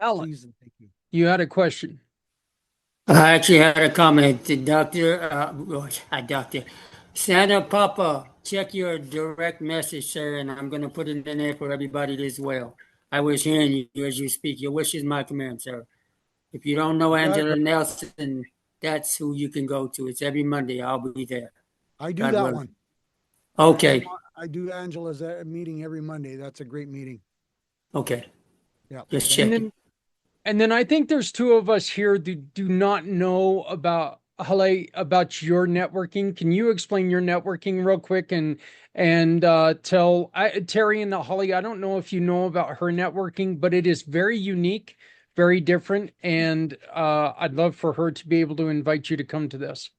Alan, Please and thank you. you had a question. I actually had a comment. Doctor Santa Papa, check your direct message, sir, and I'm going to put it in there for everybody as well. I was hearing you as you speak. Your wish is my command, sir. If you don't know Angela Nelson, that's who you can go to. It's every Monday. I'll be there. I do that one. Okay. I do Angela's meeting every Monday. That's a great meeting. Okay. Yeah. Just checking. And then I think there's two of us here that do not know about Haleh, about your networking. Can you explain your networking real quick and tell Terry and Holly? I don't know if you know about her networking, but it is very unique, very different, and I'd love for her to be able to invite you to come to this.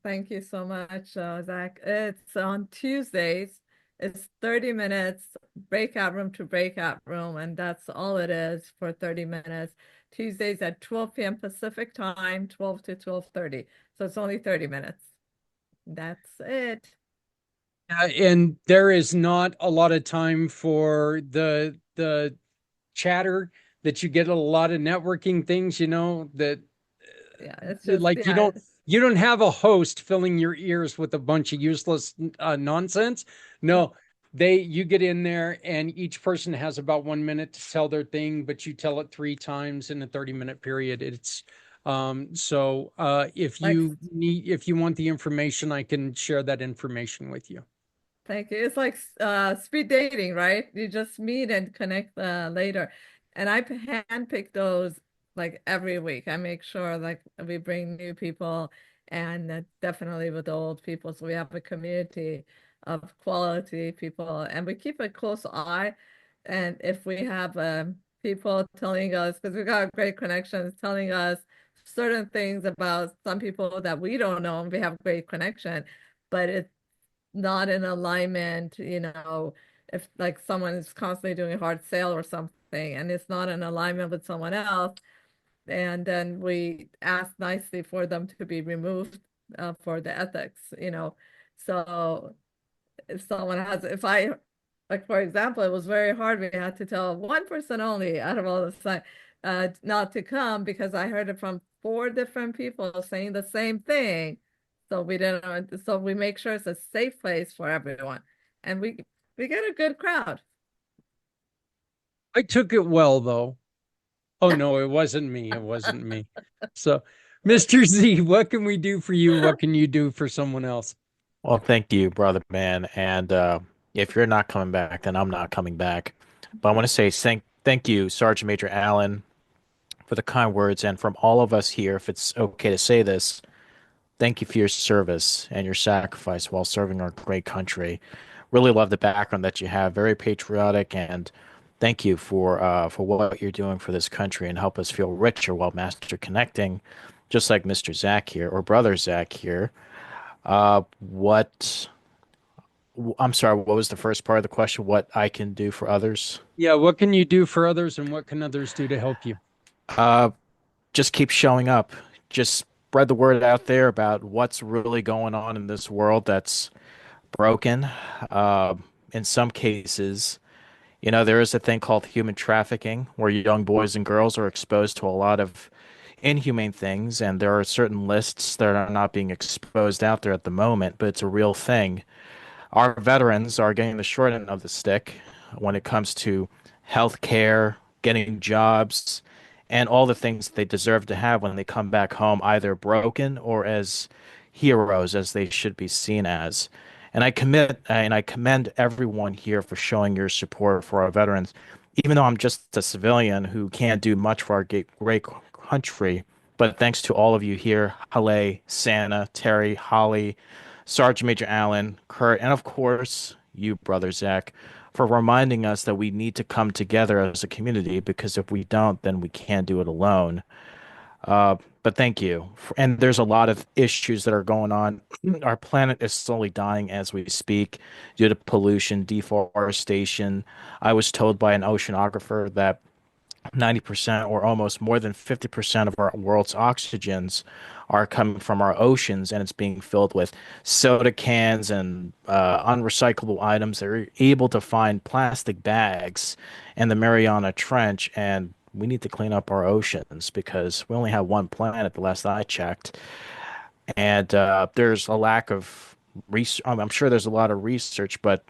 Thank you so much, Zach. It's on Tuesdays. It's 30 minutes, breakout room to breakout room, and that's all it is for 30 minutes. Tuesdays at 12 p.m. Pacific time, 12 to 12:30. So it's only 30 minutes. That's it. And there is not a lot of time for the chatter that you get a lot of networking things, that Yeah, it's just, like you don't have a host filling your ears with a bunch of useless nonsense. No, you get in there and each person has about 1 minute to tell their thing, but you tell it 3 times in a 30-minute period. It's if like, if you want the information, I can share that information with you. thank you. It's like speed dating, right? You just meet and connect later. And I handpick those like every week. I make sure like we bring new people and definitely with the old people. So we have a community of quality people and we keep a close eye. And if we have people telling us, because we got great connections, telling us certain things about some people that we don't know, and we have great connection, but it's not in alignment, if like someone is constantly doing a hard sale or something and it's not in alignment with someone else, and then we ask nicely for them to be removed for the ethics. So if I, like, for example, it was very hard. We had to tell one person only out of all the time not to come because I heard it from 4 different people saying the same thing. So we make sure it's a safe place for everyone. And we get a good crowd. I took it well, though. Oh, no, it wasn't me. It wasn't me. So, Mr. Z, what can we do for you? What can you do for someone else? Well, thank you, brother man. And if you're not coming back, then I'm not coming back. But I want to say thank you, Sergeant Major Allen, for the kind words, and from all of us here, if it's okay to say this, thank you for your service and your sacrifice while serving our great country. Really love the background that you have. Very patriotic, and thank you for what you're doing for this country and help us feel richer while master connecting, just like Mr. Zach here or brother Zach here. What I'm sorry, what was the first part of the question? What I can do for others? Yeah, what can you do for others and what can others do to help you? Uh, just keep showing up. Just spread the word out there about what's really going on in this world that's broken. Uh, in some cases, there is a thing called human trafficking where young boys and girls are exposed to a lot of inhumane things, and there are certain lists that are not being exposed out there at the moment, but it's a real thing. Our veterans are getting the short end of the stick when it comes to health care, getting jobs, and all the things they deserve to have when they come back home, either broken or as heroes as they should be seen as. And I commend everyone here for showing your support for our veterans. Even though I'm just a civilian who can't do much for our great country, but thanks to all of you here, Haleh, Santa, Terry, Holly, Sergeant Major Allen, Kurt, and of course, you, Brother Zach, for reminding us that we need to come together as a community because if we don't, then we can't do it alone. But thank you. And there's a lot of issues that are going on. Our planet is slowly dying as we speak due to pollution, deforestation. I was told by an oceanographer that 90% or almost more than 50% of our world's oxygens are coming from our oceans, and it's being filled with soda cans and unrecyclable items. They're able to find plastic bags in the Mariana Trench, and we need to clean up our oceans because we only have one planet, the last I checked. And there's a lack of research. I'm sure there's a lot of research, but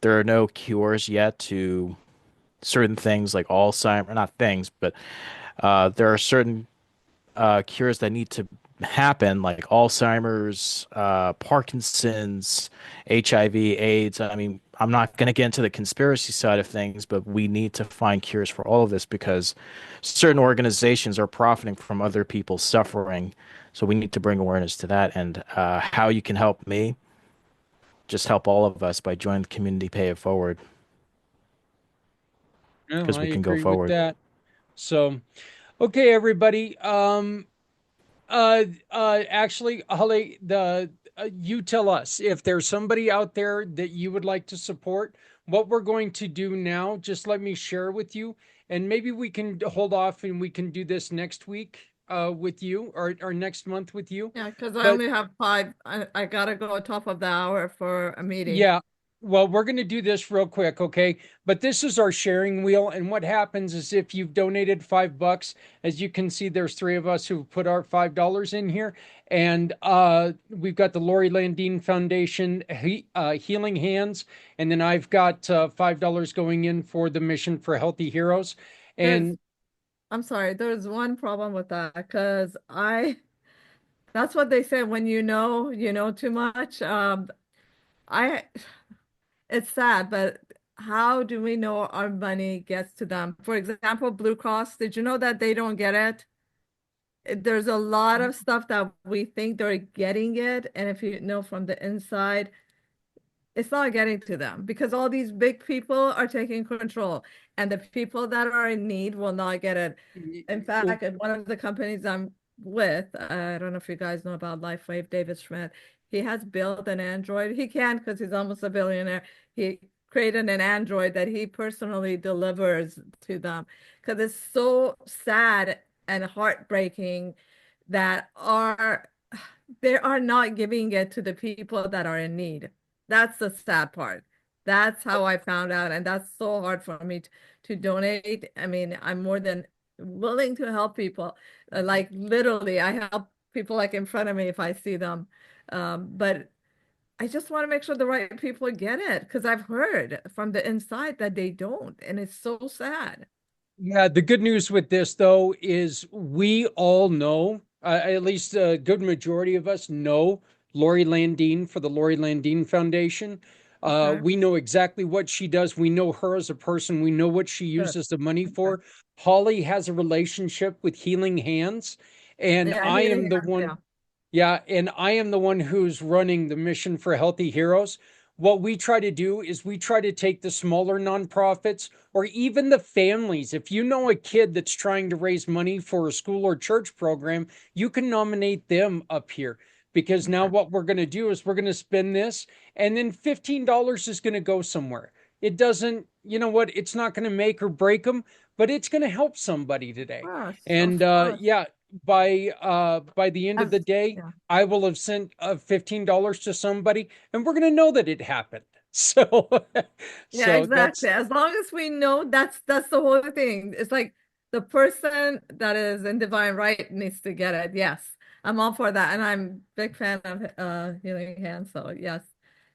there are no cures yet to certain things like Alzheimer, not things, but there are certain cures that need to happen, like Alzheimer's, Parkinson's, HIV, AIDS. I mean, I'm not going to get into the conspiracy side of things, but we need to find cures for all of this because certain organizations are profiting from other people's suffering. So we need to bring awareness to that. And how you can help me, just help all of us by joining the community, pay it forward No, because I we can go agree with forward. that. So, okay, everybody. Actually, Holly, you tell us if there's somebody out there that you would like to support. What we're going to do now, just let me share with you, and maybe we can hold off and we can do this next week with you or next month with you. Yeah, because I But only have five. I gotta go top of the hour for a meeting. yeah. Well, we're going to do this real quick, okay? But this is our sharing wheel. And what happens is if you've donated $5, as you can see, there's three of us who put our $5 in here. And we've got the Lori Landine Foundation, Healing Hands. And then I've got $5 going in for the Mission for Healthy Heroes. There's, And I'm sorry, there's one problem with that because that's what they say when you know too much. I, it's sad, but how do we know our money gets to them? For example, Blue Cross, did you know that they don't get it? There's a lot of stuff that we think they're getting it, and if you know from the inside, it's not getting to them because all these big people are taking control, and the people that are in need will not get it. In fact, at one of the companies I'm with, I don't know if you guys know about LifeWave, David Schmidt, he has built an Android. He can because he's almost a billionaire. He created an Android that he personally delivers to them because it's so sad and heartbreaking that they are not giving it to the people that are in need. That's the sad part. That's how I found out, and that's so hard for me to donate. I mean, I'm more than willing to help people. Like literally, I help people like in front of me if I see them. But I just want to make sure the right people get it because I've heard from the inside that they don't, and it's so sad. yeah, the good news with this though is we all know, at least a good majority of us know Lori Landine for the Lori Landine Foundation. Okay, We know exactly what she does. We know her as a person. We know what she good. uses the money Okay. for. Holly has a relationship with Healing Hands, and Yeah, I am healing the hands. one. Yeah. Yeah, and I am the one who's running the Mission for Healthy Heroes. What we try to do is we try to take the smaller nonprofits or even the families. If you know a kid that's trying to raise money for a school or church program, you can nominate them up here because now Okay. what we're going to do is we're going to spend this and then $15 is going to go somewhere. It doesn't, you know what, it's not going to make or break them, but it's going to help somebody today. Of And course. yeah, by the end of As the day, yeah. I will have sent $15 to somebody, and we're going to know that it happened. So, Yeah, so exactly. As long as we know that's the whole thing. It's like the person that is in divine right needs to get it. Yes. I'm all for that. And I'm big fan of healing hands. So yes.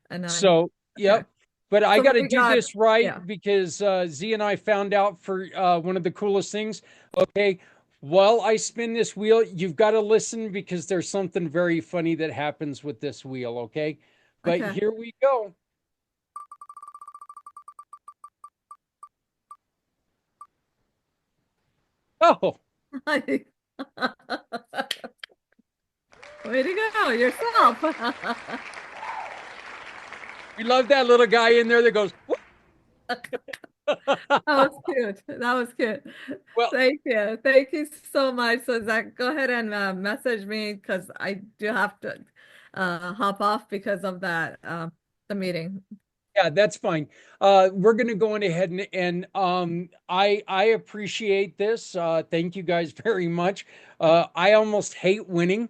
And I'm okay. yep. But I So got to we do got this right yeah. because Z and I found out for one of the coolest things. Okay, while I spin this wheel, you've got to listen because there's something very funny that happens with this wheel. Okay, but Okay. here we go. Oh, Way to go, yourself. we love that little guy in there that goes. That was cute. That was cute. Well, Thank you. Thank you so much. So Zach, go ahead and message me because I do have to hop off because of that the meeting. yeah, that's fine. We're gonna go on ahead and I appreciate this. Thank you guys very much. I almost hate winning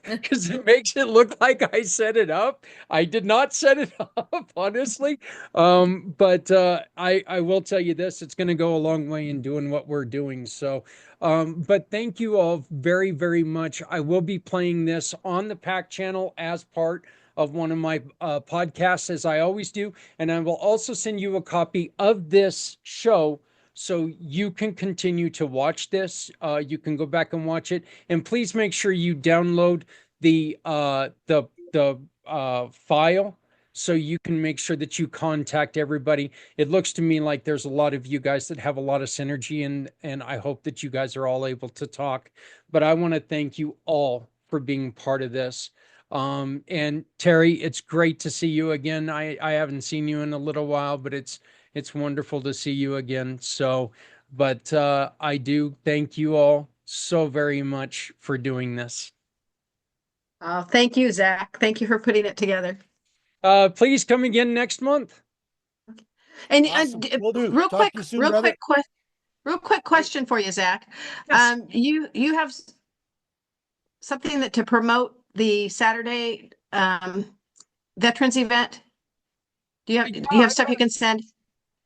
because it makes it look like I set it up. I did not set it up, honestly. But I will tell you this, it's gonna go a long way in doing what we're doing. So but thank you all very, very much. I will be playing this on the Pack channel as part of one of my podcasts, as I always do. And I will also send you a copy of this show so you can continue to watch this. You can go back and watch it, and please make sure you download the file so you can make sure that you contact everybody. It looks to me like there's a lot of you guys that have a lot of synergy, and I hope that you guys are all able to talk. But I want to thank you all for being part of this. And Terry, it's great to see you again. I haven't seen you in a little while, but it's wonderful to see you again. So, but I do thank you all so very much for doing this. Thank you, Zach. Thank you for putting it together. Please come again next month. And Awesome. Will do. real Talk quick, to you soon, brother. real quick question for you, Zach. Yes. You have something that to promote the Saturday veterans event? Do you have stuff you can send?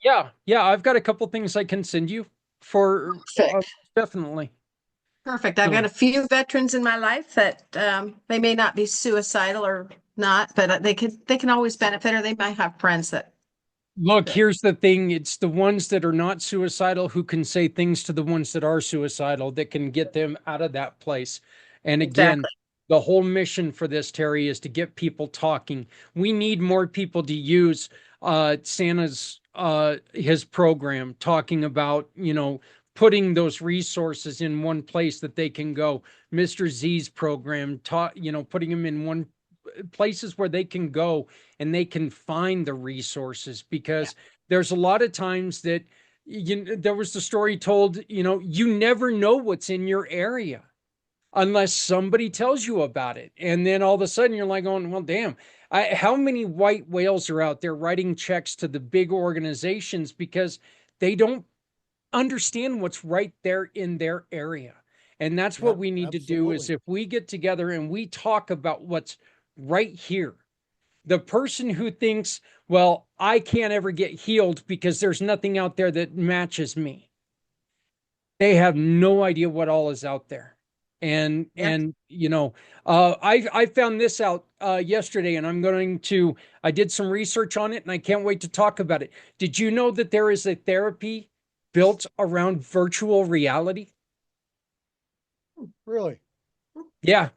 Yeah, I've got a couple things I can send you for Perfect. definitely. Perfect. I've got a few veterans in my life that they may not be suicidal or not, but they can always benefit, or they might have friends that. Look, here's the thing. It's the ones that are not suicidal who can say things to the ones that are suicidal that can get them out of that place. And again, Exactly. the whole mission for this, Terry, is to get people talking. We need more people to use Santa's his program, talking about, putting those resources in one place that they can go. Mr. Z's program, putting them in one places where they can go and they can find the resources, because there's a lot of times that there was the story told, you never know what's in your area unless somebody tells you about it. And then all of a sudden you're like going, well, damn, how many white whales are out there writing checks to the big organizations because they don't understand what's right there in their area. And that's what we need to do, is if we get together and we talk about what's right here, the person who thinks, well, I can't ever get healed because there's nothing out there that matches me, they have no idea what all is out there. And I found this out yesterday, and I did some research on it, and I can't wait to talk about it. Did you know that there is a therapy built around virtual reality? Really? Yeah,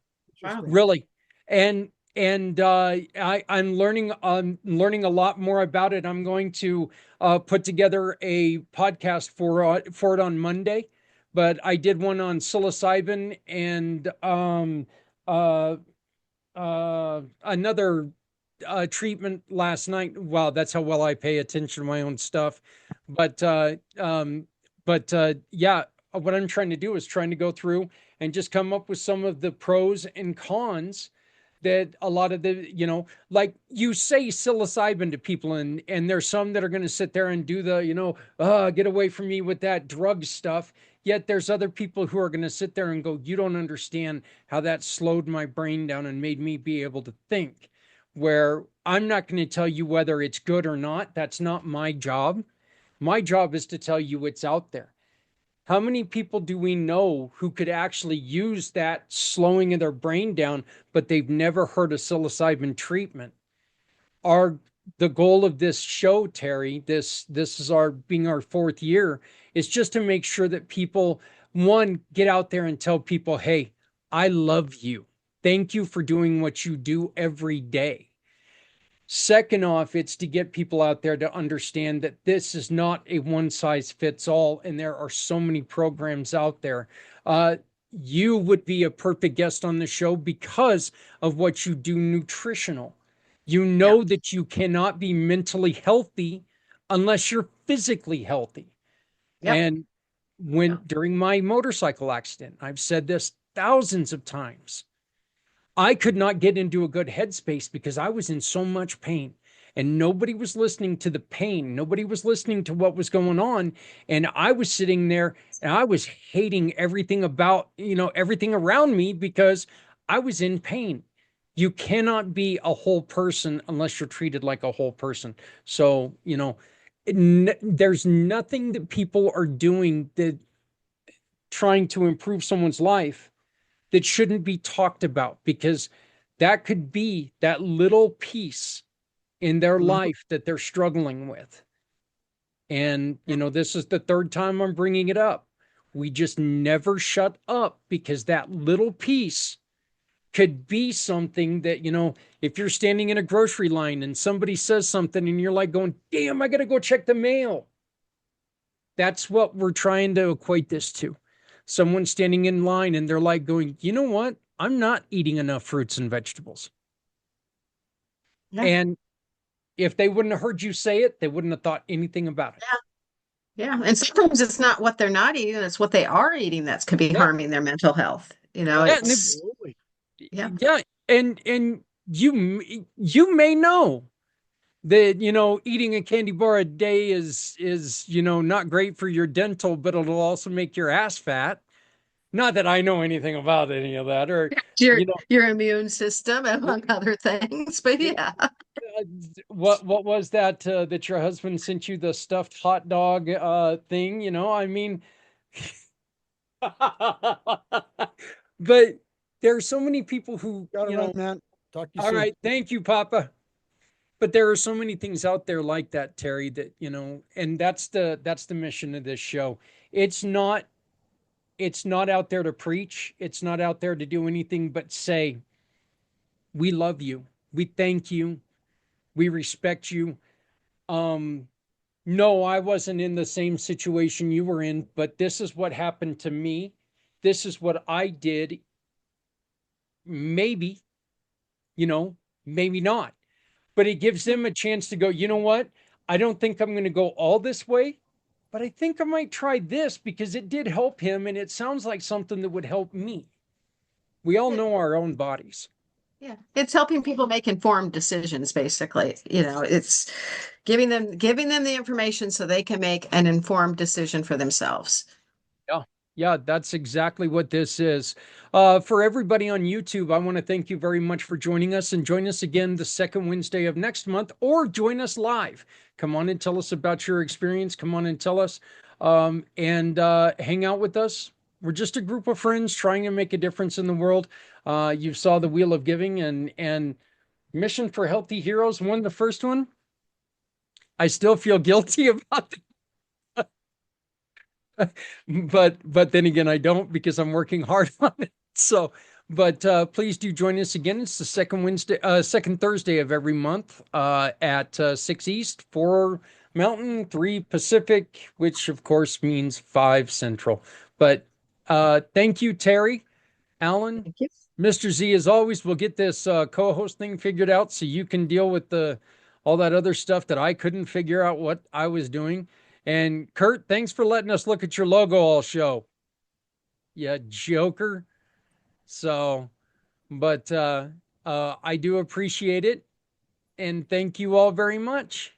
Wow. really. And I'm learning a lot more about it. I'm going to put together a podcast for it on Monday, but I did one on psilocybin and another treatment last night. Wow, that's how well I pay attention to my own stuff. But yeah, what I'm trying to do is trying to go through and just come up with some of the pros and cons that a lot of like you say psilocybin to people, and there's some that are going to sit there and do the, get away from me with that drug stuff. Yet there's other people who are going to sit there and go, you don't understand how that slowed my brain down and made me be able to think. Where I'm not going to tell you whether it's good or not. That's not my job. My job is to tell you it's out there. How many people do we know who could actually use that slowing of their brain down, but they've never heard of psilocybin treatment? The goal of this show, Terry, this is being our 4th year, is just to make sure that people, one, get out there and tell people, hey, I love you. Thank you for doing what you do every day. Second off, it's to get people out there to understand that this is not a one size fits all, and there are so many programs out there. You would be a perfect guest on the show because of what you do nutritional. You know that you cannot be mentally healthy unless you're physically healthy. And during my motorcycle accident, I've said this thousands of times, I could not get into a good headspace because I was in so much pain, and nobody was listening to the pain. Nobody was listening to what was going on. And I was sitting there and I was hating everything about, everything around me because I was in pain. You cannot be a whole person unless you're treated like a whole person. So, there's nothing that people are doing that trying to improve someone's life that shouldn't be talked about, because that could be that little piece in their life that they're struggling with. And, this is the third time I'm bringing it up. We just never shut up because that little piece could be something that, if you're standing in a grocery line and somebody says something and you're like going, damn, I got to go check the mail. That's what we're trying to equate this to. Someone standing in line and they're like going, you know what? I'm not eating enough fruits and vegetables. Yeah. And if they wouldn't have heard you say it, they wouldn't have thought anything about it. Yeah. And sometimes it's not what they're not eating, it's what they are eating that's could be Yeah. harming their mental health. Yeah, It's yeah. yeah, and you may know that eating a candy bar a day is not great for your dental, but it'll also make your ass fat. Not that I know anything about any of that, or Your you know, your immune system, among other things. But yeah. what was that that your husband sent you, the stuffed hot dog thing? I mean, but there are so many people who Gotta run, man. Talk to you All soon. right, thank you, Papa. But there are so many things out there like that, Terry, that and that's the mission of this show. It's not it's not out there to preach. It's not out there to do anything but say, we love you. We thank you. We respect you. Um, no, I wasn't in the same situation you were in, but this is what happened to me. This is what I did. Maybe, you know, maybe not. But it gives them a chance to go, you know what? I don't think I'm going to go all this way, but I think I might try this because it did help him and it sounds like something that would help me. We all know our own bodies. Yeah, it's helping people make informed decisions, basically. It's giving them the information so they can make an informed decision for themselves. Yeah. Yeah, that's exactly what this is. For everybody on YouTube, I want to thank you very much for joining us, and join us again the second Wednesday of next month, or join us live. Come on and tell us about your experience. Come on and tell us, and hang out with us. We're just a group of friends trying to make a difference in the world. You saw the Wheel of Giving and Mission for Healthy Heroes won the first one. I still feel guilty about but then again, I don't, because I'm working hard on it. So, but please do join us again. It's the second Thursday of every month at 6 East, 4 Mountain, 3 Pacific, which of course means 5 Central. But thank you, Terry, Alan, Thank you. Mr. Z. As always, we'll get this co-host thing figured out so you can deal with all that other stuff that I couldn't figure out what I was doing. And Kurt, thanks for letting us look at your logo all show. Yeah, joker. So, but I do appreciate it. And thank you all very much.